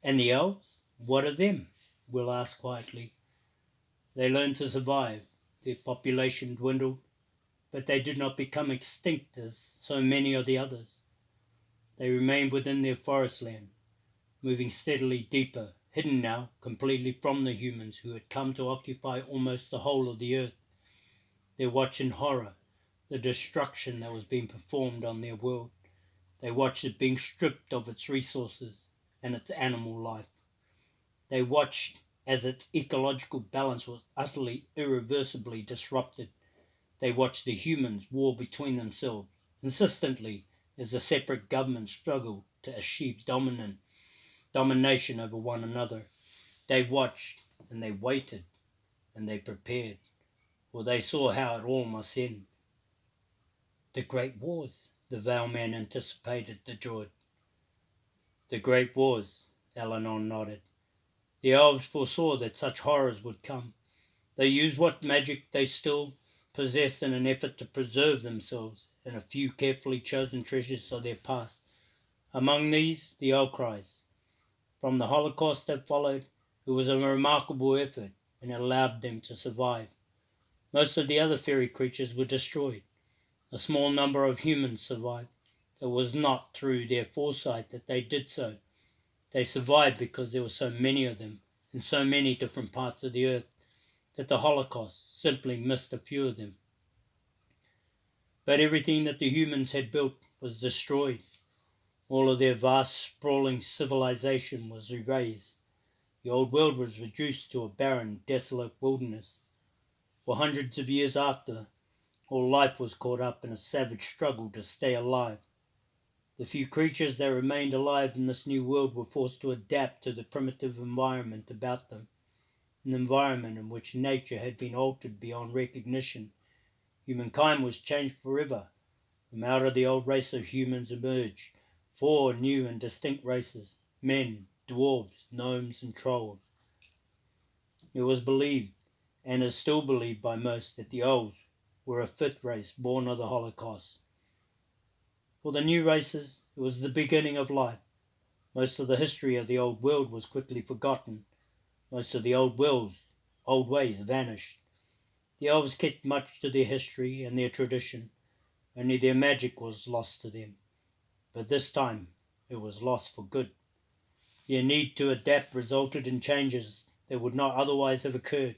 And the elves? What of them? Will asked quietly. They learned to survive. Their population dwindled, but they did not become extinct as so many of the others. They remained within their forest land, moving steadily deeper, hidden now completely from the humans who had come to occupy almost the whole of the earth. They watched in horror the destruction that was being performed on their world. They watched it being stripped of its resources and its animal life. They watched as its ecological balance was utterly, irreversibly disrupted. They watched the humans war between themselves insistently as the separate governments struggled to achieve domination over one another. They watched and they waited and they prepared, for they saw how it all must end. The Great Wars, the Veil Man anticipated the Druid. The Great Wars, Eleanor nodded. The elves foresaw that such horrors would come. They used what magic they still possessed in an effort to preserve themselves and a few carefully chosen treasures of their past. Among these, the Elcries. From the Holocaust that followed, it was a remarkable effort, and it allowed them to survive. Most of the other fairy creatures were destroyed. A small number of humans survived. It was not through their foresight that they did so. They survived because there were so many of them in so many different parts of the earth that the Holocaust simply missed a few of them. But everything that the humans had built was destroyed. All of their vast, sprawling civilization was erased. The old world was reduced to a barren, desolate wilderness. For hundreds of years after, all life was caught up in a savage struggle to stay alive. The few creatures that remained alive in this new world were forced to adapt to the primitive environment about them, an environment in which nature had been altered beyond recognition. Humankind was changed forever. From out of the old race of humans emerged 4 new and distinct races: men, dwarves, gnomes, and trolls. It was believed, and is still believed by most, that the elves were a 5th race born of the Holocaust. For the new races, it was the beginning of life. Most of the history of the old world was quickly forgotten. Most of the old ways vanished. The elves kept much to their history and their tradition. Only their magic was lost to them. But this time it was lost for good. Their need to adapt resulted in changes that would not otherwise have occurred.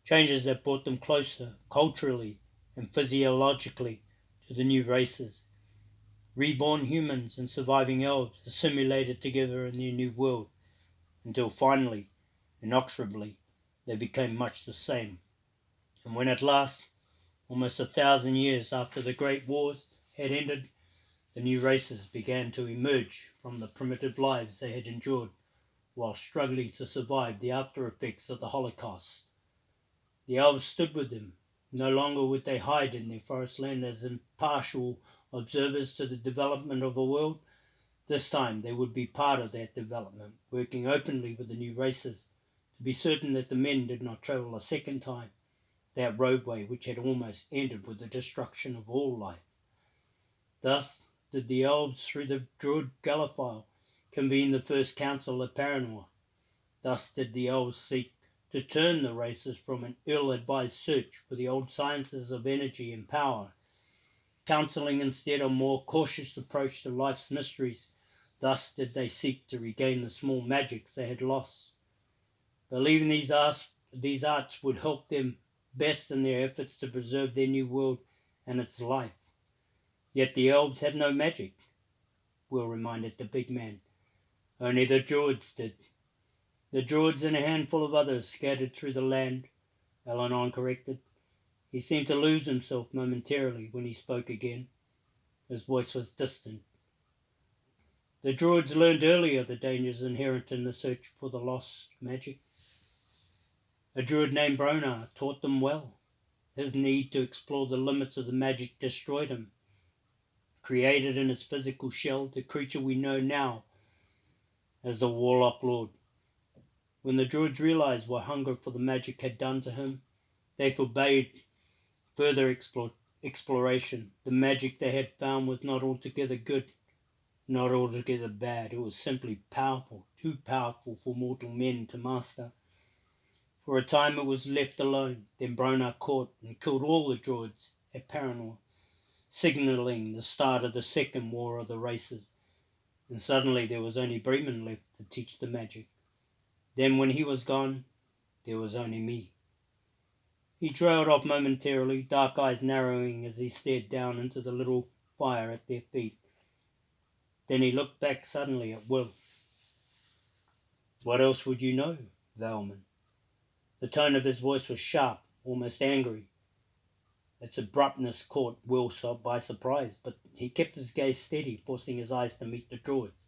Changes that brought them closer, culturally and physiologically, to the new races. Reborn humans and surviving elves assimilated together in their new world, until finally, inexorably, they became much the same. And when at last, almost 1,000 years after the Great Wars had ended, the new races began to emerge from the primitive lives they had endured while struggling to survive the after effects of the Holocaust. The elves stood with them. No longer would they hide in their forest land as impartial observers to the development of the world. This time they would be part of that development, working openly with the new races to be certain that the men did not travel a second time that roadway which had almost ended with the destruction of all life. Thus did the elves, through the druid Gallifile, convene the first council at Paranor. Thus did the elves seek to turn the races from an ill-advised search for the old sciences of energy and power, counselling instead a more cautious approach to life's mysteries. Thus did they seek to regain the small magics they had lost, believing these arts would help them best in their efforts to preserve their new world and its life. Yet the elves had no magic, Will reminded the big man. Only the druids did. The druids and a handful of others scattered through the land, Eleanor corrected. He seemed to lose himself momentarily when he spoke again. His voice was distant. The druids learned earlier the dangers inherent in the search for the lost magic. A druid named Bronar taught them well. His need to explore the limits of the magic destroyed him. Created in his physical shell, the creature we know now as the Warlock Lord. When the druids realized what hunger for the magic had done to him, they forbade further exploration. The magic they had found was not altogether good. Not altogether bad, it was simply powerful, too powerful for mortal men to master. For a time it was left alone, then Bronagh caught and killed all the droids at Paranor, signalling the start of the second war of the races, and suddenly there was only Bremen left to teach the magic. Then when he was gone, there was only me. He trailed off momentarily, dark eyes narrowing as he stared down into the little fire at their feet. Then he looked back suddenly at Will. What else would you know, Valman? The tone of his voice was sharp, almost angry. Its abruptness caught Will by surprise, but he kept his gaze steady, forcing his eyes to meet the droid's.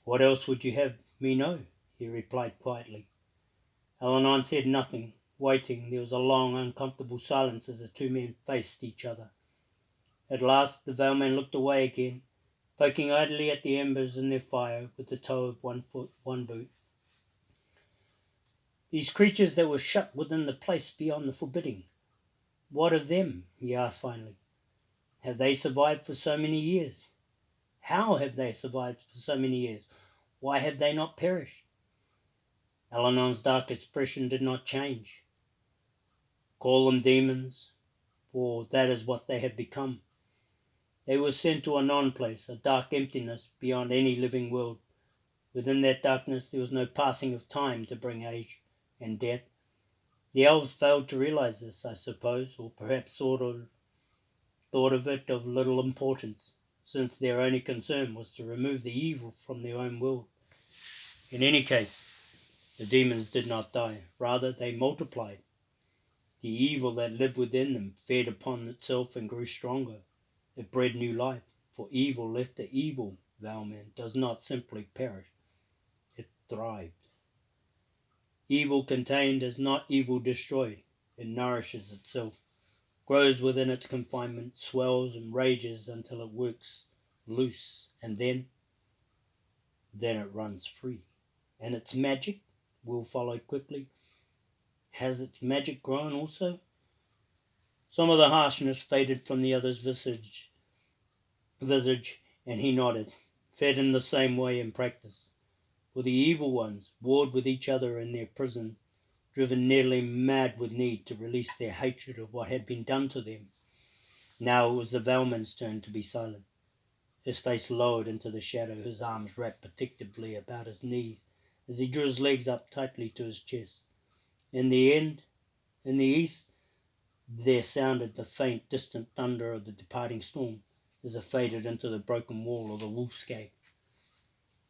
What else would you have me know? He replied quietly. Elanon said nothing, waiting. There was a long, uncomfortable silence as the two men faced each other. At last the Veilman looked away again, poking idly at the embers in their fire with the toe of one boot. These creatures that were shut within the place beyond the forbidding. What of them? He asked finally. Have they survived for so many years? How have they survived for so many years? Why have they not perished? Elanon's dark expression did not change. Call them demons, for that is what they have become. They were sent to a non-place, a dark emptiness beyond any living world. Within that darkness there was no passing of time to bring age and death. The elves failed to realize this, I suppose, or perhaps thought of it of little importance, since their only concern was to remove the evil from their own world. In any case, the demons did not die. Rather, they multiplied. The evil that lived within them fed upon itself and grew stronger. It bred new life, for evil left to evil, Valman, does not simply perish. It thrives. Evil contained is not evil destroyed. It nourishes itself, grows within its confinement, swells and rages until it works loose, and then it runs free. And its magic, Will followed quickly. Has its magic grown also? Some of the harshness faded from the other's visage, and he nodded. Fed in the same way in practice. For the evil ones warred with each other in their prison, driven nearly mad with need to release their hatred of what had been done to them. Now it was the Valman's turn to be silent. His face lowered into the shadow, his arms wrapped protectively about his knees as he drew his legs up tightly to his chest. In the east, there sounded the faint, distant thunder of the departing storm as it faded into the broken wall of the wolf's cave.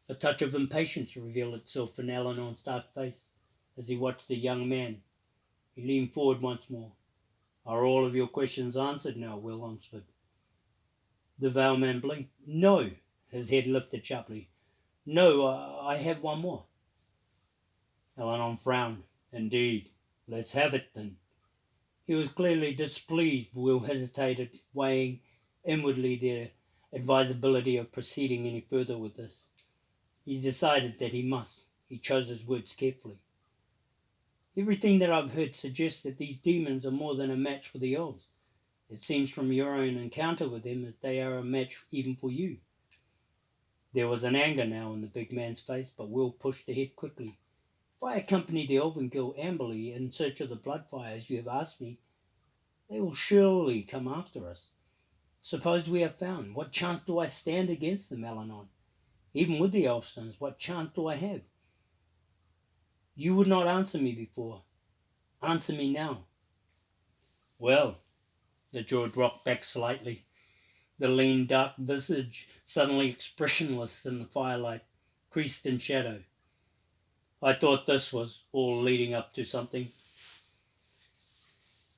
A touch of impatience revealed itself in Elanon's dark face as he watched the young man. He leaned forward once more. Are all of your questions answered now, Will Onsford? The Veilman blinked. No, his head lifted sharply. No, I have one more. Elanon frowned. Indeed. Let's have it, then. He was clearly displeased. Will hesitated, weighing inwardly the advisability of proceeding any further with this. He decided that he must. He chose his words carefully. Everything that I've heard suggests that these demons are more than a match for the elves. It seems from your own encounter with them that they are a match even for you. There was an anger now in the big man's face, but Will pushed ahead quickly. If I accompany the Elven Guild Amberley in search of the Bloodfire as you have asked me, they will surely come after us. Suppose we are found, what chance do I stand against them, Elanon? Even with the Elfstones, what chance do I have? You would not answer me before. Answer me now. Well, the Druid rocked back slightly, the lean, dark visage suddenly expressionless in the firelight, creased in shadow. I thought this was all leading up to something.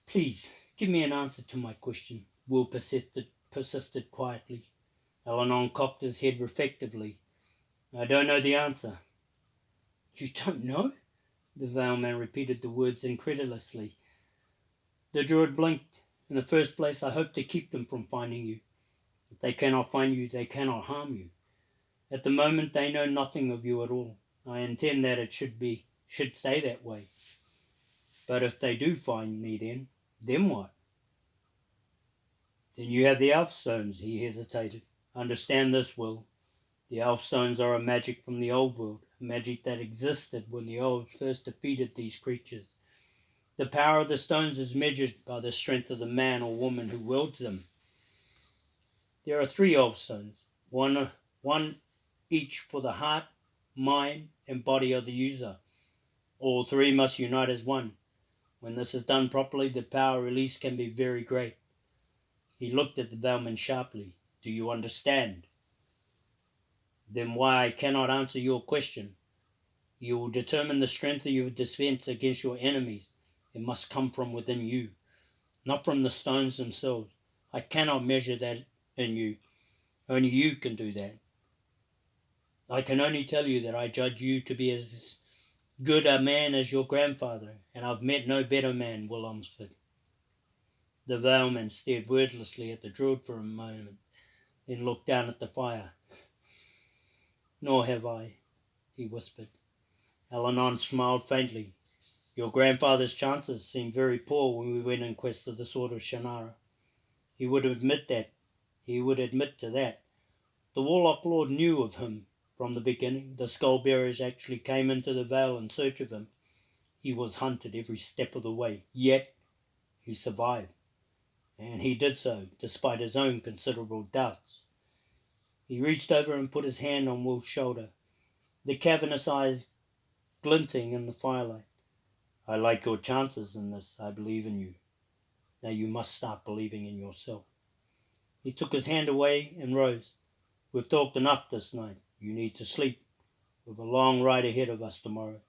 Please, give me an answer to my question, Will persisted quietly. Elanon cocked his head reflectively. I don't know the answer. You don't know? The Veilman repeated the words incredulously. The Druid blinked. In the first place, I hope to keep them from finding you. If they cannot find you, they cannot harm you. At the moment, they know nothing of you at all. I intend that it should stay that way. But if they do find me then what? Then you have the Elfstones, he hesitated. Understand this, Will. The Elfstones are a magic from the old world, a magic that existed when the Elves first defeated these creatures. The power of the stones is measured by the strength of the man or woman who wields them. There are 3 Elfstones, one each for the heart, mind, and body of the user. All 3 must unite as one. When this is done properly, the power released can be very great. He looked at the Valman sharply. Do you understand? Then why I cannot answer your question. You will determine the strength of your defense against your enemies. It must come from within you, not from the stones themselves. I cannot measure that in you. Only you can do that. I can only tell you that I judge you to be as good a man as your grandfather, and I've met no better man, Will Umsford. The Valeman stared wordlessly at the Druid for a moment, then looked down at the fire. Nor have I, he whispered. Eleanor smiled faintly. Your grandfather's chances seemed very poor when we went in quest of the sword of Shannara. He would admit that. He would admit to that. The Warlock Lord knew of him from the beginning. The Skullbearers actually came into the Vale in search of him. He was hunted every step of the way, yet he survived. And he did so, despite his own considerable doubts. He reached over and put his hand on Will's shoulder, the cavernous eyes glinting in the firelight. I like your chances in this. I believe in you. Now you must start believing in yourself. He took his hand away and rose. We've talked enough this night. You need to sleep. We've a long ride ahead of us tomorrow.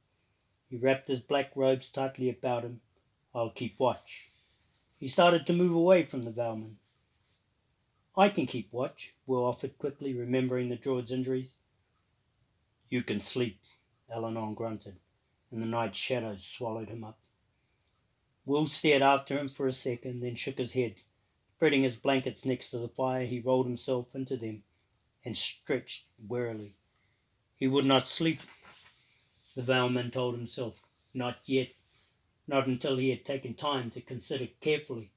He wrapped his black robes tightly about him. I'll keep watch. He started to move away from the Valman. I can keep watch, Will offered quickly, remembering the Druid's injuries. You can sleep, Eleanor grunted, and the night shadows swallowed him up. Will stared after him for a second, then shook his head. Spreading his blankets next to the fire, he rolled himself into them and stretched wearily. He would not sleep, the Valeman told himself. Not yet. Not until he had taken time to consider carefully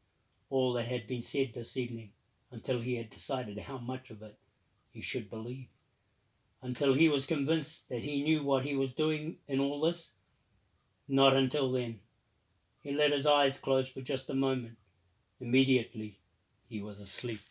all that had been said this evening, until he had decided how much of it he should believe, until he was convinced that he knew what he was doing in all this. Not until then. He let his eyes close for just a moment. Immediately he was asleep.